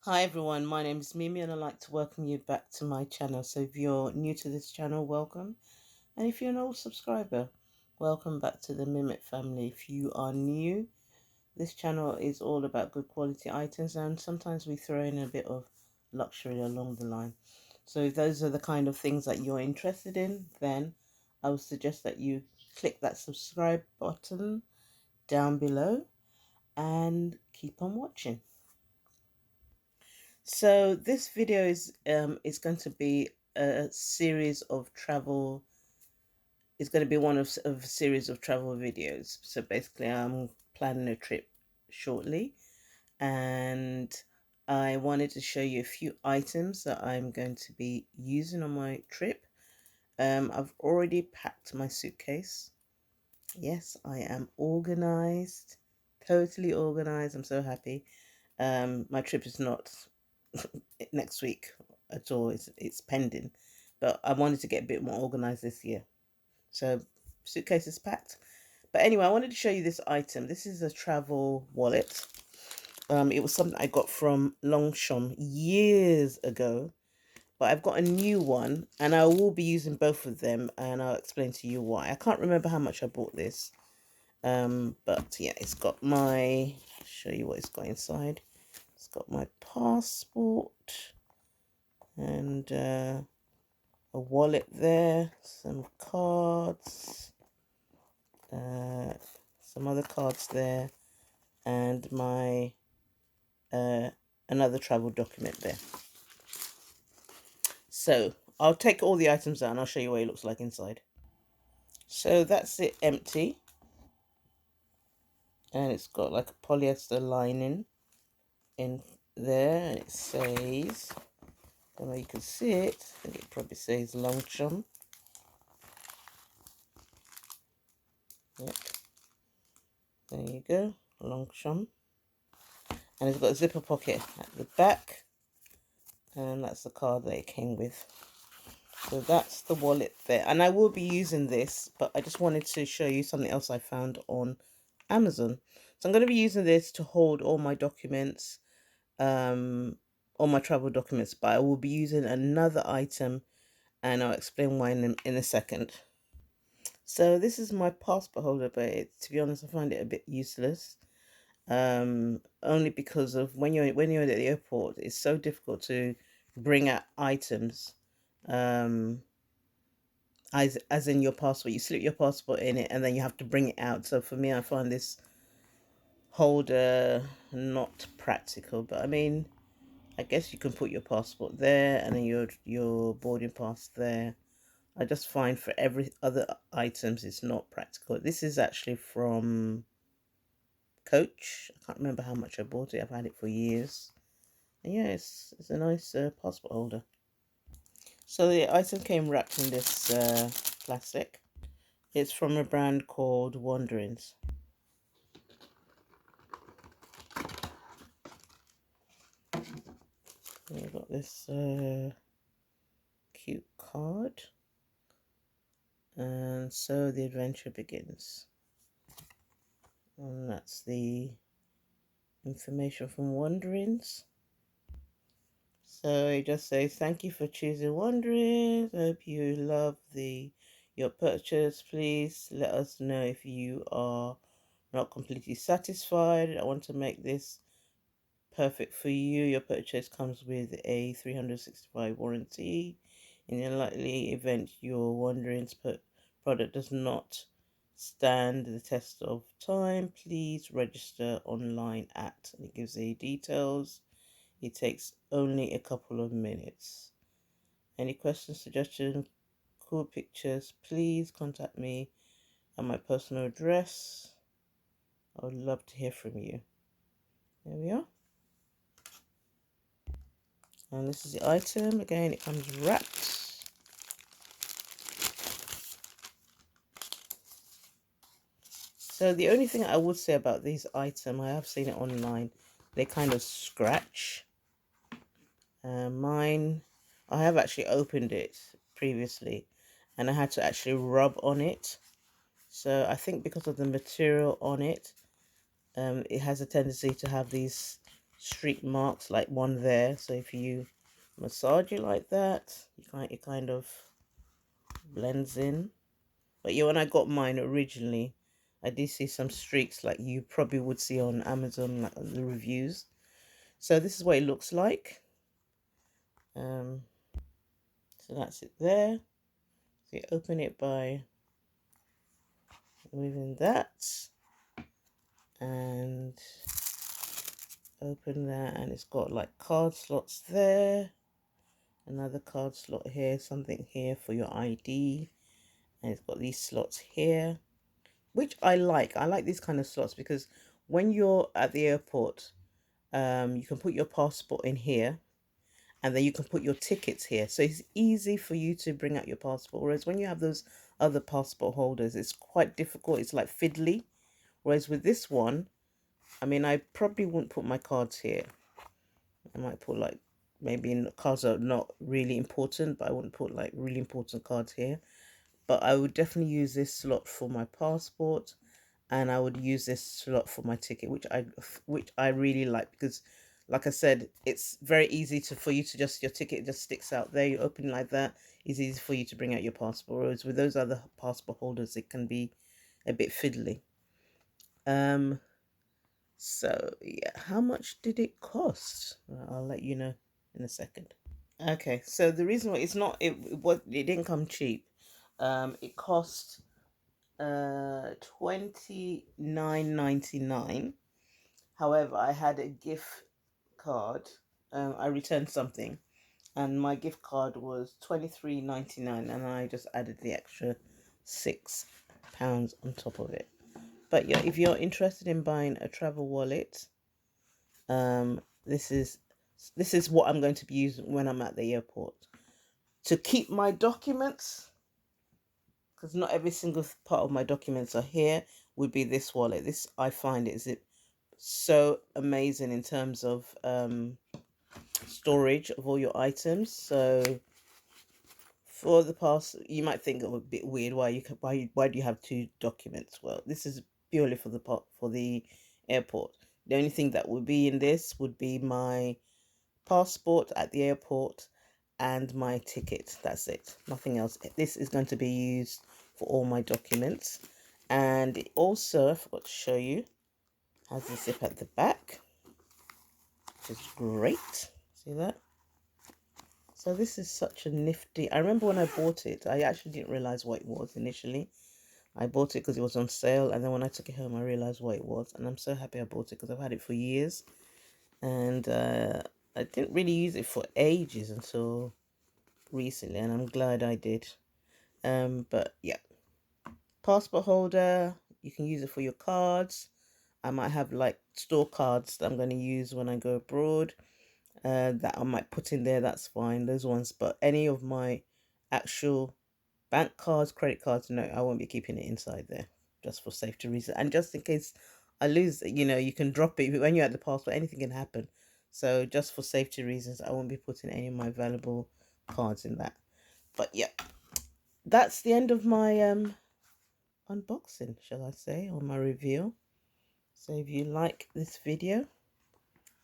Hi everyone, my name is Mimi and I'd like to welcome you back to my channel. So if you're new to this channel, welcome. And if you're an old subscriber, welcome back to the Mimit family. If you are new, this channel is all about good quality items and sometimes we throw in a bit of luxury along the line. So if those are the kind of things that you're interested in, then I would suggest that you click that subscribe button down below and keep on watching. So this video is going to be a series of travel. It's going to be one of a series of travel videos. So basically, I'm planning a trip shortly, and I wanted to show you a few items that I'm going to be using on my trip. I've already packed my suitcase. Yes, I am organized, totally organized. I'm so happy. My trip is not next week at all. It's pending, but I wanted to get a bit more organized this year. So suitcase is packed. But anyway, I wanted to show you this item. This is a travel wallet. It was something I got from Longchamp years ago, but I've got a new one and I will be using both of them and I'll explain to you why. I can't remember how much I bought this. But yeah, it's got my, show you what it's got inside. It's got my passport and a wallet there, some cards, some other cards there, and my another travel document there. So I'll take all the items out and I'll show you what it looks like inside. So that's it, empty, and it's got like a polyester lining in there, and it says, I don't know if you can see it, I think it probably says Longchamp. Yep, there you go, Longchamp. And it's got a zipper pocket at the back, and that's the card that it came with. So that's the wallet there, and I will be using this, but I just wanted to show you something else I found on Amazon. So I'm going to be using this to hold all my documents, all my travel documents, but I will be using another item and I'll explain why in a second. So this is my passport holder, but to be honest, I find it a bit useless. Only because of when you're at the airport, it's so difficult to bring out items. As in your passport, you slip your passport in it and then you have to bring it out. So for me, I find this holder not practical. But I mean, I guess you can put your passport there and then your boarding pass there. I just find for every other items it's not practical. This is actually from Coach. I can't remember how much I bought it. I've had it for years. And yeah, it's a nice passport holder. So the item came wrapped in this plastic. It's from a brand called Wanderings. We've got this cute card. And so the adventure begins. And that's the information from Wanderings. So it just says, thank you for choosing Wanderings. I hope you love your purchase. Please let us know if you are not completely satisfied. I want to make this perfect for you. Your purchase comes with a 365 warranty. In the unlikely event your Wanderings product does not stand the test of time, please register online at, and it gives the details. It takes only a couple of minutes. Any questions, suggestions, cool pictures, please contact me at my personal address. I would love to hear from you. There we are. And this is the item. Again, it comes wrapped. So the only thing I would say about these items, I have seen it online, they kind of scratch. Mine, I have actually opened it previously and I had to actually rub on it. So I think because of the material on it, it has a tendency to have these streak marks, like one there. So if you massage it like that, it kind of blends in. But yeah, when I got mine originally, I did see some streaks like you probably would see on Amazon, like the reviews. So this is what it looks like. So that's it there. So you open it by moving that and open that, and it's got like card slots there, another card slot here, something here for your ID, and it's got these slots here, which I like. I like these kind of slots because when you're at the airport, you can put your passport in here, and then you can put your tickets here, so it's easy for you to bring out your passport. Whereas when you have those other passport holders, it's quite difficult, it's like fiddly. Whereas with this one, I mean, I probably wouldn't put my cards here. I might put like maybe in cards that are not really important, but I wouldn't put like really important cards here. But I would definitely use this slot for my passport, and I would use this slot for my ticket, which I really like because, like I said, it's very easy for you to just, your ticket just sticks out there. You open it like that. It's easy for you to bring out your passport. Whereas with those other passport holders, it can be a bit fiddly. So yeah, how much did it cost? I'll let you know in a second. Okay, so the reason why it didn't come cheap. It cost 29.99. However, I had a gift card. I returned something, and my gift card was 23.99, and I just added the extra £6 on top of it. But yeah, if you're interested in buying a travel wallet, um, this is what I'm going to be using when I'm at the airport to keep my documents, because not every single part of my documents are here. Would be this wallet. This, I find, is it so amazing in terms of storage of all your items. So for the past, you might think it would be a bit weird, why do you have two documents? Well, this is purely for the airport. The only thing that would be in this would be my passport at the airport and my ticket. That's it, nothing else. This is going to be used for all my documents. And it also, I forgot to show you, has a zip at the back, which is great. See that? So this is such a nifty. I remember when I bought it, I actually didn't realize what it was initially. I bought it because it was on sale, and then when I took it home, I realized what it was, and I'm so happy I bought it because I've had it for years, and I didn't really use it for ages until recently, and I'm glad I did. But yeah, passport holder. You can use it for your cards. I might have like store cards that I'm going to use when I go abroad. That I might put in there. That's fine. Those ones. But any of my actual bank cards, credit cards, no, I won't be keeping it inside there, just for safety reasons, and just in case I lose. You can drop it when you're at the passport. Anything can happen. So just for safety reasons, I won't be putting any of my valuable cards in that. But yeah, that's the end of my unboxing, shall I say, or my review. So if you like this video,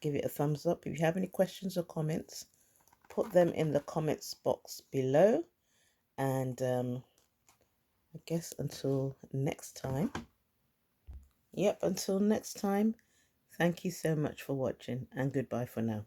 give it a thumbs up. If you have any questions or comments, put them in the comments box below. And I guess until next time. Yep, until next time. Thank you so much for watching, and goodbye for now.